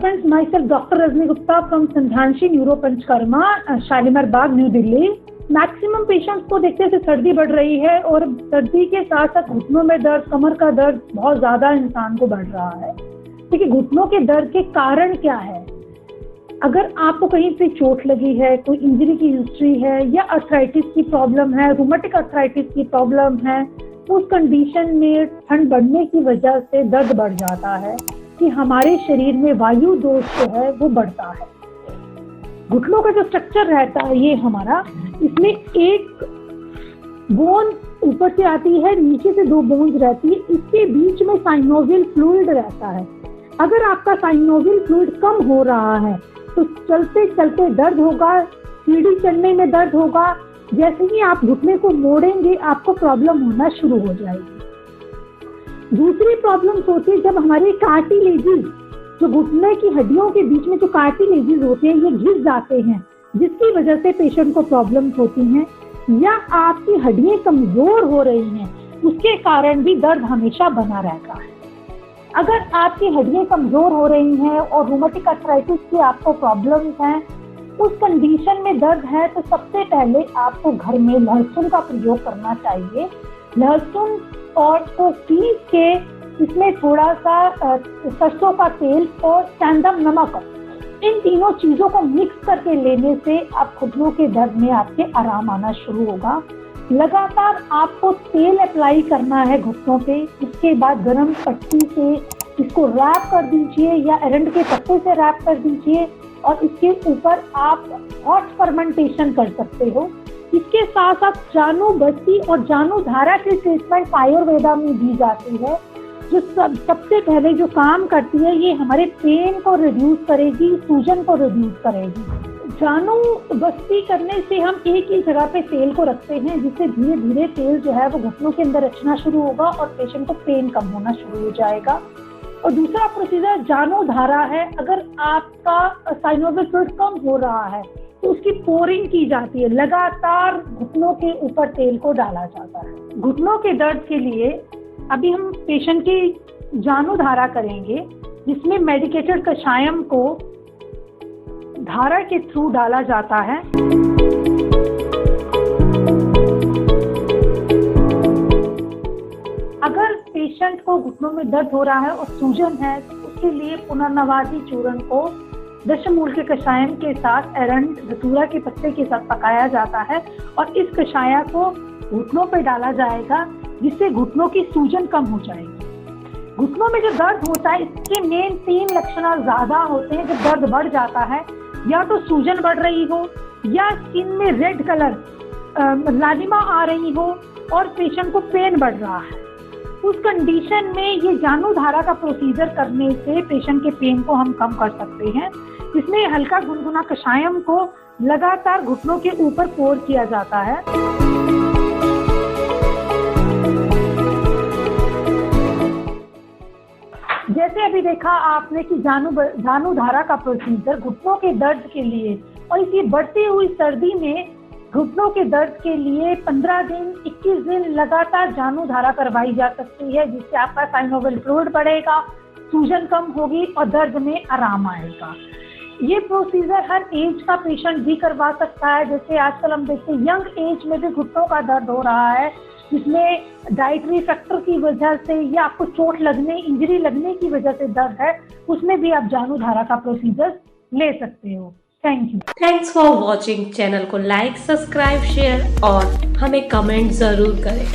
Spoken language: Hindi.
friends, myself Dr. Rajni Gupta from Sandhanshi Neuro Panchkarma, Shalimar Bagh, new Delhi. Maximum patients को देखते हैं सर्दी बढ़ रही है और सर्दी के साथ साथ घुटनों में दर्द, कमर का दर्द बहुत ज्यादा इंसान को बढ़ रहा है। देखिए, घुटनों के दर्द के कारण क्या है? अगर आपको कहीं पे चोट लगी है, कोई इंजरी की हिस्ट्री है या अर्थराइटिस की प्रॉब्लम है, रूमेटिक अर्थराइटिस की प्रॉब्लम है, उस कंडीशन में ठंड बढ़ने की वजह से दर्द बढ़ जाता है कि हमारे शरीर में वायु दोष जो है वो बढ़ता है। घुटनों का जो स्ट्रक्चर रहता है ये हमारा, इसमें एक बोन ऊपर से आती है, नीचे से 2 बोन्स रहती है, इसके बीच में साइनोवियल फ्लूइड रहता है। अगर आपका साइनोवियल फ्लूइड कम हो रहा है तो चलते चलते दर्द होगा, सीढ़ी चढ़ने में दर्द होगा। जैसे ही आप घुटने को मोड़ेंगे आपको प्रॉब्लम होना शुरू हो जाएगी। दूसरी प्रॉब्लम होती है जब हमारे कार्टिलेजेस, जो घुटने की हड्डियों के बीच में जो कार्टिलेजेस होते हैं, ये घिस जाते हैं, जिसकी वजह से पेशेंट को प्रॉब्लम्स होती हैं। या आपकी हड्डियां कमजोर हो रही हैं, उसके कारण भी दर्द हमेशा बना रहता है। अगर आपकी हड्डियां कमजोर हो रही हैं और रूमेटिक अर्थराइटिस की आपको प्रॉब्लम्स हैं, उस कंडीशन में दर्द है, तो सबसे पहले आपको घर में लहसुन का प्रयोग करना चाहिए। लहसुन और को पीस के इसमें थोड़ा सा सरसों का तेल और सेंधव नमक, इन तीनों चीजों को मिक्स करके लेने से आप घुटनों के दर्द में आपके आराम आना शुरू होगा। लगातार आपको तेल अप्लाई करना है घुटनों पे। इसके बाद गर्म पट्टी से इसको रैप कर दीजिए या एरंड के पत्ते से रैप कर दीजिए और इसके ऊपर आप हॉट फर्मेंटेशन कर सकते हो। इसके साथ साथ जानु बस्ती और जानु धारा की ट्रीटमेंट आयुर्वेदा में दी जाती है, जो सबसे पहले जो काम करती है ये हमारे पेन को रिड्यूस करेगी, सूजन को रिड्यूस करेगी। जानु बस्ती करने से हम एक ही जगह पे तेल को रखते हैं, जिससे धीरे धीरे तेल जो है वो घुटनों के अंदर रचना शुरू होगा और पेशेंट को पेन कम होना शुरू हो जाएगा। और दूसरा प्रोसीजर जानु धारा है। अगर आपका साइनोवियल फ्लूइड कम हो रहा है तो उसकी पोरिंग की जाती है, लगातार घुटनों के ऊपर तेल को डाला जाता है। घुटनों के दर्द के लिए अभी हम पेशेंट की जानु धारा करेंगे, जिसमें मेडिकेटेड कषायम को धारा के थ्रू डाला जाता है। अगर पेशेंट को घुटनों में दर्द हो रहा है और सूजन है तो उसके लिए पुनर्नवासी चूर्ण को दशमूल के कषायम के साथ एरंड धतूरा के पत्ते के साथ पकाया जाता है और इस कषाय को घुटनों पर डाला जाएगा, जिससे घुटनों की सूजन कम हो जाएगी। घुटनों में जो दर्द होता है इसके मेन 3 लक्षण ज्यादा होते हैं। जब दर्द बढ़ जाता है, या तो सूजन बढ़ रही हो या स्किन में रेड कलर लालिमा आ रही हो और पेशेंट को पेन बढ़ रहा है, उस कंडीशन में ये जानु धारा का प्रोसीजर करने से पेशेंट के पेन को हम कम कर सकते हैं। इसमें हल्का गुनगुना कषायम को लगातार घुटनों के ऊपर पोर किया जाता है। जैसे अभी देखा आपने कि जानु धारा का प्रोसीजर घुटनों के दर्द के लिए, और इसी बढ़ती हुई सर्दी में घुटनों के दर्द के लिए 15 दिन 21 दिन लगातार जानु धारा करवाई जा सकती है, जिससे आपका साइनोवियल फ्लूइड बढ़ेगा, सूजन कम होगी और दर्द में आराम आएगा। ये प्रोसीजर हर एज का पेशेंट भी करवा सकता है। जैसे आजकल हम देखते हैं यंग एज में भी घुटनों का दर्द हो रहा है, जिसमें डाइटरी फैक्टर की वजह से या आपको चोट लगने, इंजरी लगने की वजह से दर्द है, उसमें भी आप जानु धारा का प्रोसीजर ले सकते हो। Thank you. Thanks for watching. Channel को लाइक, सब्सक्राइब, शेयर और हमें कमेंट जरूर करें।